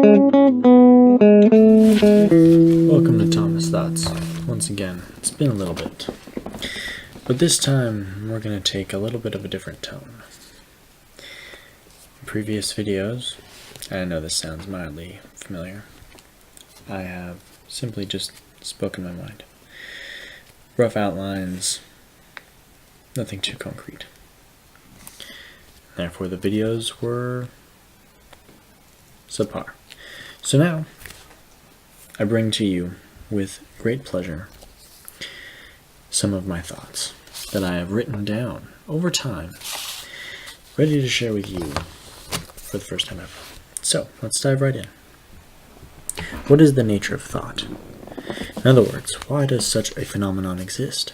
Welcome to Thomas Thoughts. Once again, it's been a little bit. But this time, we're going to take a little bit of a different tone. In previous videos, and I know this sounds mildly familiar, I have simply just spoken my mind. Rough outlines, nothing too concrete. Therefore, the videos were subpar. So now, I bring to you, with great pleasure, some of my thoughts that I have written down over time, ready to share with you for the first time ever. So, let's dive right in. What is the nature of thought? In other words, why does such a phenomenon exist?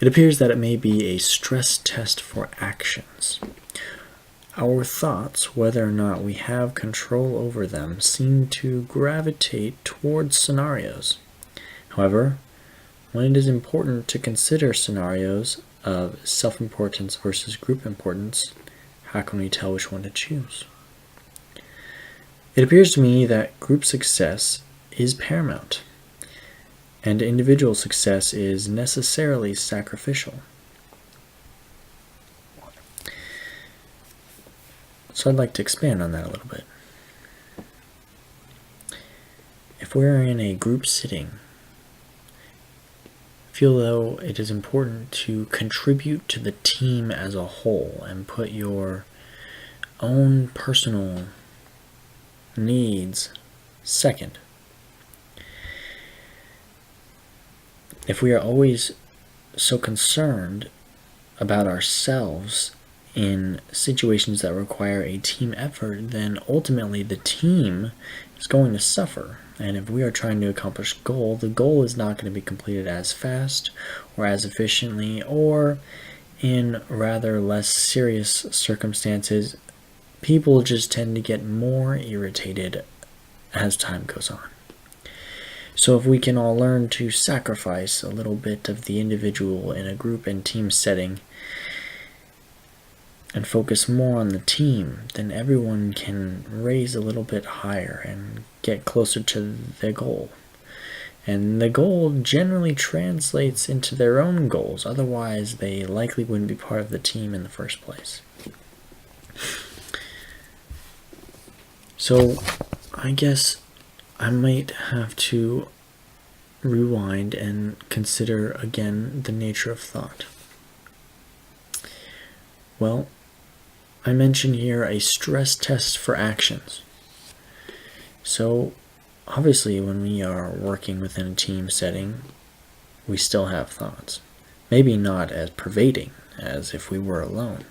It appears that it may be a stress test for actions. Our thoughts, whether or not we have control over them, seem to gravitate towards scenarios. However, when it is important to consider scenarios of self-importance versus group importance, how can we tell which one to choose? It appears to me that group success is paramount, and individual success is necessarily sacrificial. So I'd like to expand on that a little bit. If we're in a group sitting, I feel though it is important to contribute to the team as a whole and put your own personal needs second. If we are always so concerned about ourselves in situations that require a team effort, then ultimately the team is going to suffer. And if we are trying to accomplish a goal, the goal is not going to be completed as fast or as efficiently, or in rather less serious circumstances, people just tend to get more irritated as time goes on. So if we can all learn to sacrifice a little bit of the individual in a group and team setting, and focus more on the team, then everyone can raise a little bit higher and get closer to their goal. And the goal generally translates into their own goals, otherwise they likely wouldn't be part of the team in the first place. So I guess I might have to rewind and consider again the nature of thought. Well, I mention here a stress test for actions. So, obviously, when we are working within a team setting, we still have thoughts. Maybe not as pervading as if we were alone.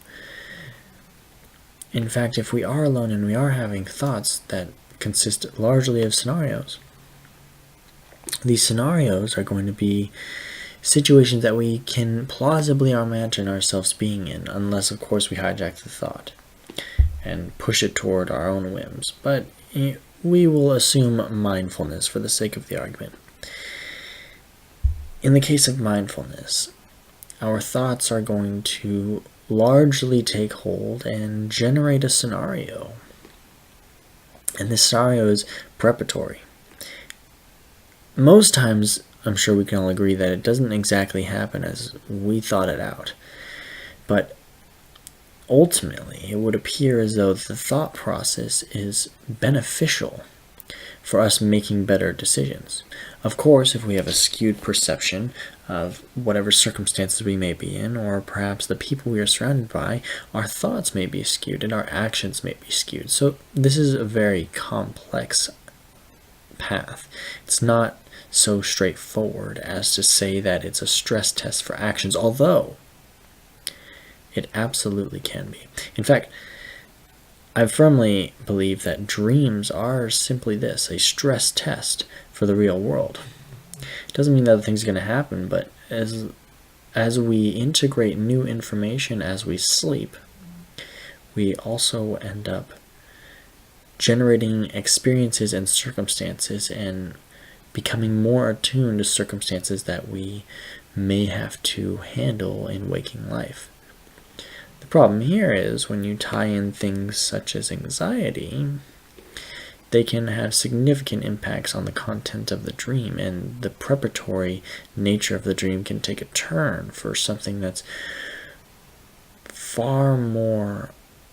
In fact, if we are alone and we are having thoughts that consist largely of scenarios, these scenarios are going to be situations that we can plausibly imagine ourselves being in, unless of course we hijack the thought and push it toward our own whims. But we will assume mindfulness for the sake of the argument. In the case of mindfulness, our thoughts are going to largely take hold and generate a scenario. And this scenario is preparatory. Most times, I'm sure we can all agree that it doesn't exactly happen as we thought it out. But ultimately, it would appear as though the thought process is beneficial for us making better decisions. Of course, if we have a skewed perception of whatever circumstances we may be in, or perhaps the people we are surrounded by, our thoughts may be skewed and our actions may be skewed. So this is a very complex path. It's not so straightforward as to say that it's a stress test for actions, although it absolutely can be. In fact, I firmly believe that dreams are simply this, a stress test for the real world. It doesn't mean that other things are going to happen, but as we integrate new information as we sleep, we also end up generating experiences and circumstances and becoming more attuned to circumstances that we may have to handle in waking life. The problem here is when you tie in things such as anxiety, they can have significant impacts on the content of the dream, and the preparatory nature of the dream can take a turn for something that's far more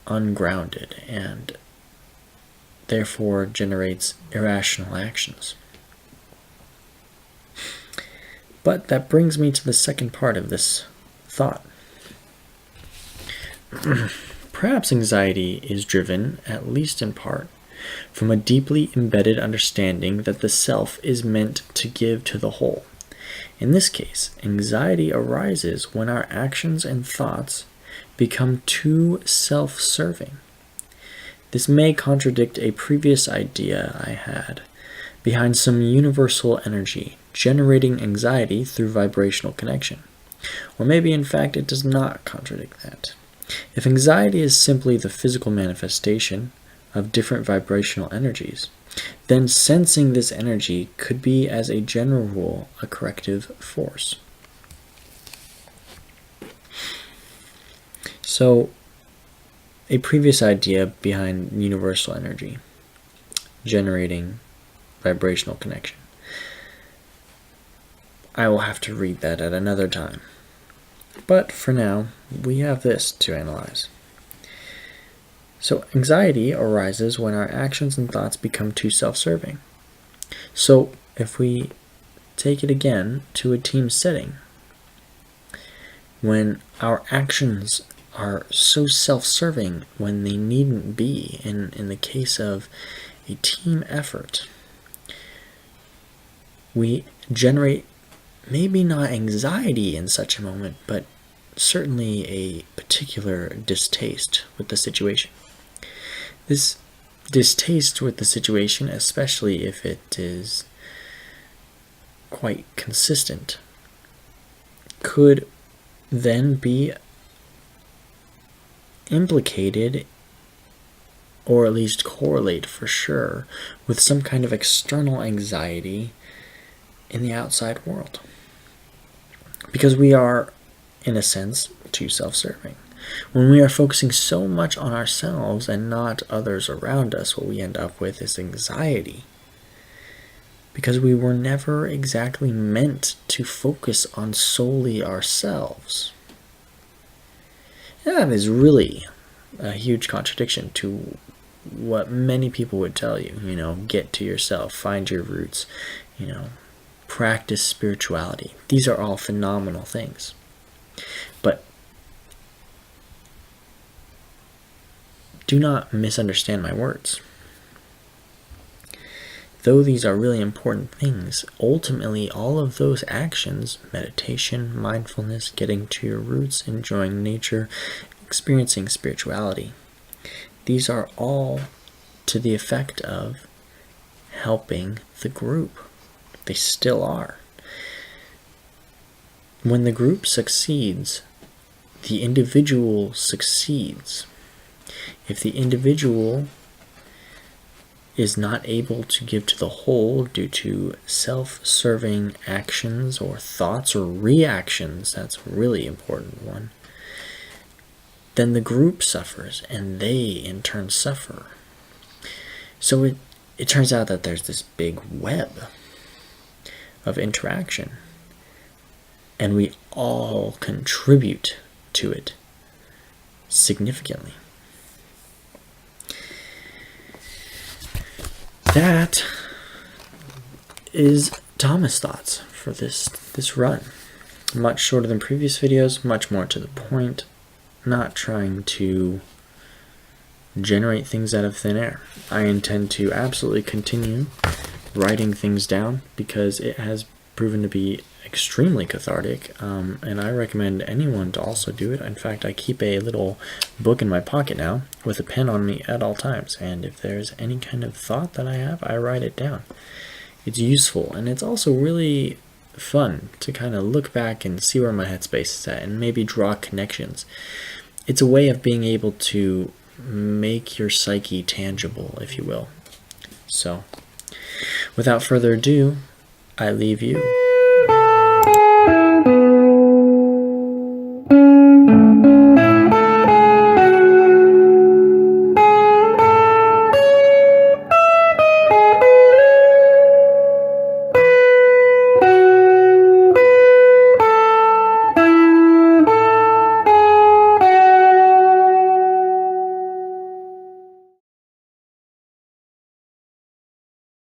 ungrounded and therefore generates irrational actions. But that brings me to the second part of this thought. Perhaps anxiety is driven, at least in part, from a deeply embedded understanding that the self is meant to give to the whole. In this case, anxiety arises when our actions and thoughts become too self-serving. This may contradict a previous idea I had behind some universal energy generating anxiety through vibrational connection. Or maybe, in fact, it does not contradict that. If anxiety is simply the physical manifestation of different vibrational energies, then sensing this energy could be, as a general rule, a corrective force. So, a previous idea behind universal energy generating vibrational connection. I will have to read that at another time. But for now, we have this to analyze. So anxiety arises when our actions and thoughts become too self-serving. So if we take it again to a team setting, when our actions are so self-serving when they needn't be, in the case of a team effort, we generate maybe not anxiety in such a moment, but certainly a particular distaste with the situation. This distaste with the situation, especially if it is quite consistent, could then be implicated, or at least correlate for sure, with some kind of external anxiety in the outside world. Because we are, in a sense, too self-serving. When we are focusing so much on ourselves and not others around us, what we end up with is anxiety. Because we were never exactly meant to focus on solely ourselves. And that is really a huge contradiction to what many people would tell you. Get to yourself, find your roots, practice spirituality. These are all phenomenal things. But do not misunderstand my words. Though these are really important things, ultimately all of those actions, meditation, mindfulness, getting to your roots, enjoying nature, experiencing spirituality, these are all to the effect of helping the group. They still are. When the group succeeds, the individual succeeds. If the individual is not able to give to the whole due to self-serving actions or thoughts or reactions, that's a really important one, then the group suffers and they in turn suffer. So it turns out that there's this big web of interaction, and we all contribute to it significantly. That is Thomas' thoughts for this run. Much shorter than previous videos, much more to the point, not trying to generate things out of thin air. I intend to absolutely continue writing things down because it has proven to be extremely cathartic, and I recommend anyone to also do it. In fact, I keep a little book in my pocket now with a pen on me at all times, and if there's any kind of thought that I have, I write it down. It's useful, and it's also really fun to kind of look back and see where my headspace is at and maybe draw connections. It's a way of being able to make your psyche tangible, if you will. So, without further ado, I leave you